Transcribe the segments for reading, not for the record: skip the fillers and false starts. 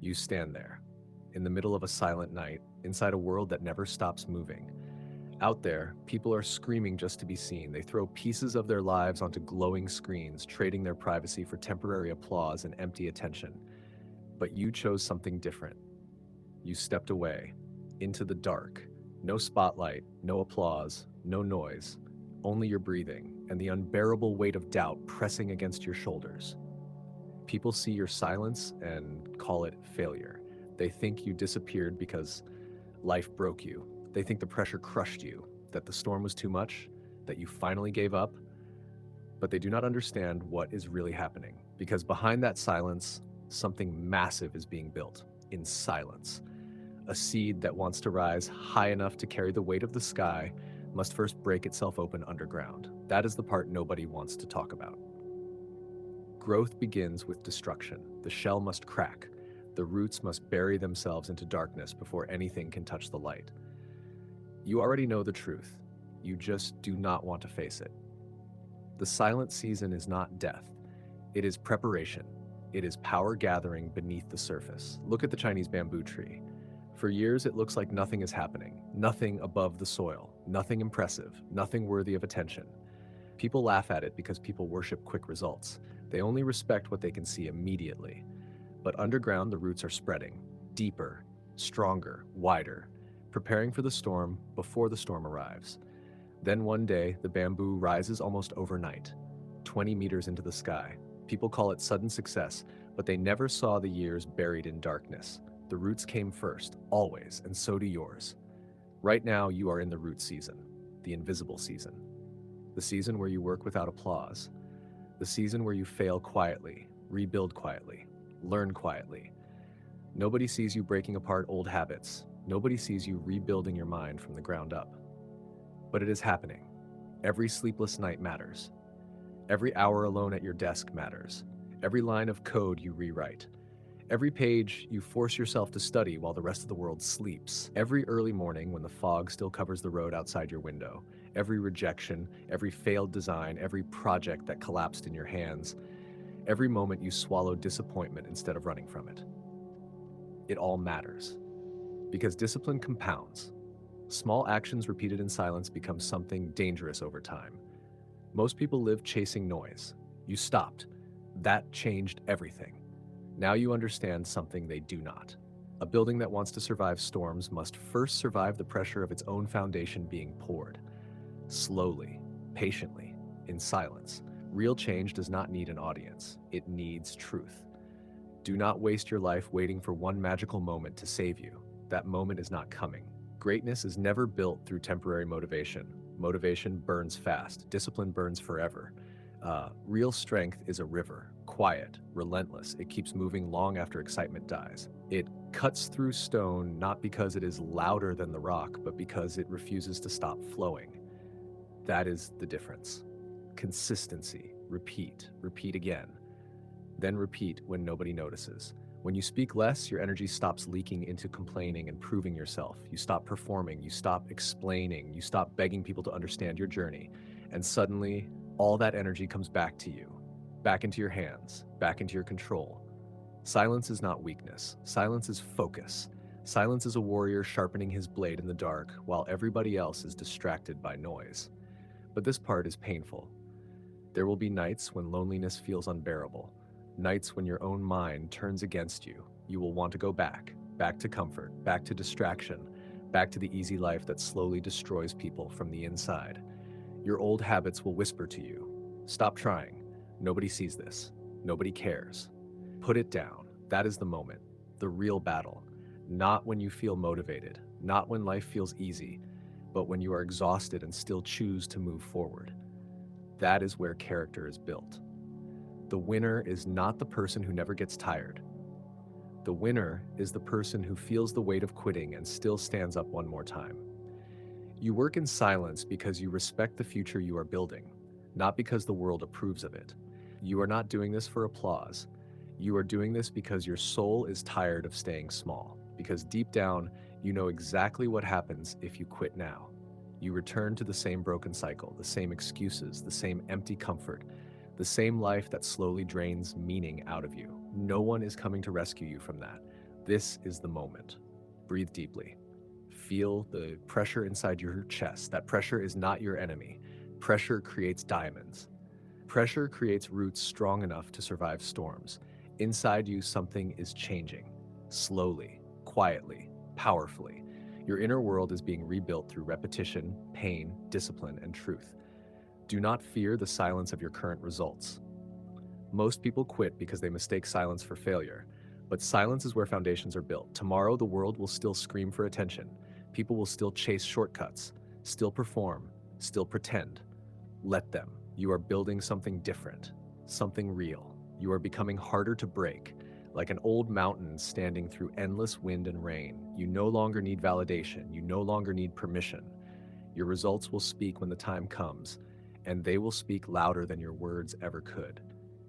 You stand there, in the middle of a silent night, inside a world that never stops moving. Out there, people are screaming just to be seen. They throw pieces of their lives onto glowing screens, trading their privacy for temporary applause and empty attention. But you chose something different. You stepped away, into the dark. No spotlight, no applause, no noise, only your breathing and the unbearable weight of doubt pressing against your shoulders. People see your silence and call it failure. They think you disappeared because life broke you. They think the pressure crushed you, that the storm was too much, that you finally gave up. But they do not understand what is really happening, because behind that silence, something massive is being built in silence. A seed that wants to rise high enough to carry the weight of the sky must first break itself open underground. That is the part nobody wants to talk about. Growth begins with destruction. The shell must crack. The roots must bury themselves into darkness before anything can touch the light. You already know the truth. You just do not want to face it. The silent season is not death. It is preparation. It is power gathering beneath the surface. Look at the Chinese bamboo tree. For years, it looks like nothing is happening, nothing above the soil, nothing impressive, nothing worthy of attention. People laugh at it because people worship quick results. They only respect what they can see immediately. But underground, the roots are spreading, deeper, stronger, wider, preparing for the storm before the storm arrives. Then one day, the bamboo rises almost overnight, 20 meters into the sky. People call it sudden success, but they never saw the years buried in darkness. The roots came first, always, and so do yours. Right now, you are in the root season, the invisible season. The season where you work without applause. The season where you fail quietly, rebuild quietly, learn quietly. Nobody sees you breaking apart old habits. Nobody sees you rebuilding your mind from the ground up. But it is happening. Every sleepless night matters. Every hour alone at your desk matters. Every line of code you rewrite. Every page you force yourself to study while the rest of the world sleeps. Every early morning when the fog still covers the road outside your window. Every rejection, every failed design, every project that collapsed in your hands. Every moment you swallow disappointment instead of running from it. It all matters. Because discipline compounds. Small actions repeated in silence become something dangerous over time. Most people live chasing noise. You stopped. That changed everything. Now you understand something they do not. A building that wants to survive storms must first survive the pressure of its own foundation being poured. Slowly, patiently, in silence. Real change does not need an audience. It needs truth. Do not waste your life waiting for one magical moment to save you. That moment is not coming. Greatness is never built through temporary motivation. Motivation burns fast. Discipline burns forever. Real strength is a river, quiet, relentless. It keeps moving long after excitement dies. It cuts through stone not because it is louder than the rock, but because it refuses to stop flowing. That is the difference. Consistency. Repeat. Repeat again. Then repeat when nobody notices. When you speak less, your energy stops leaking into complaining and proving yourself. You stop performing, you stop explaining, you stop begging people to understand your journey. And suddenly, all that energy comes back to you, back into your hands, back into your control. Silence is not weakness. Silence is focus. Silence is a warrior sharpening his blade in the dark while everybody else is distracted by noise. But this part is painful. There will be nights when loneliness feels unbearable. Nights when your own mind turns against you. You will want to go back to comfort, back to distraction, back to the easy life that slowly destroys people from the inside. Your old habits will whisper to you, stop trying. Nobody sees this. Nobody cares. Put it down. That is the moment, the real battle. Not when you feel motivated, not when life feels easy, but when you are exhausted and still choose to move forward. That is where character is built. The winner is not the person who never gets tired. The winner is the person who feels the weight of quitting and still stands up one more time. You work in silence because you respect the future you are building, not because the world approves of it. You are not doing this for applause. You are doing this because your soul is tired of staying small, because deep down, you know exactly what happens if you quit now. You return to the same broken cycle, the same excuses, the same empty comfort, the same life that slowly drains meaning out of you. No one is coming to rescue you from that. This is the moment. Breathe deeply. Feel the pressure inside your chest. That pressure is not your enemy. Pressure creates diamonds. Pressure creates roots strong enough to survive storms. Inside you, something is changing. Slowly, quietly, powerfully. Your inner world is being rebuilt through repetition, pain, discipline, and truth. Do not fear the silence of your current results. Most people quit because they mistake silence for failure. But silence is where foundations are built. Tomorrow, the world will still scream for attention. People will still chase shortcuts, still perform, still pretend. Let them. You are building something different, something real. You are becoming harder to break, like an old mountain standing through endless wind and rain. You no longer need validation. You no longer need permission. Your results will speak when the time comes, and they will speak louder than your words ever could.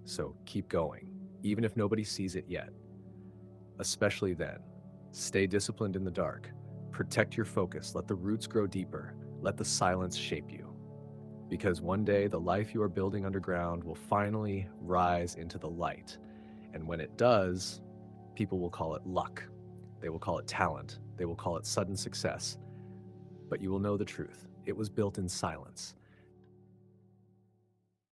So keep going, even if nobody sees it yet. Especially then, stay disciplined in the dark. Protect your focus. Let the roots grow deeper. Let the silence shape you. Because one day, the life you are building underground will finally rise into the light. And when it does, people will call it luck. They will call it talent. They will call it sudden success. But you will know the truth. It was built in silence.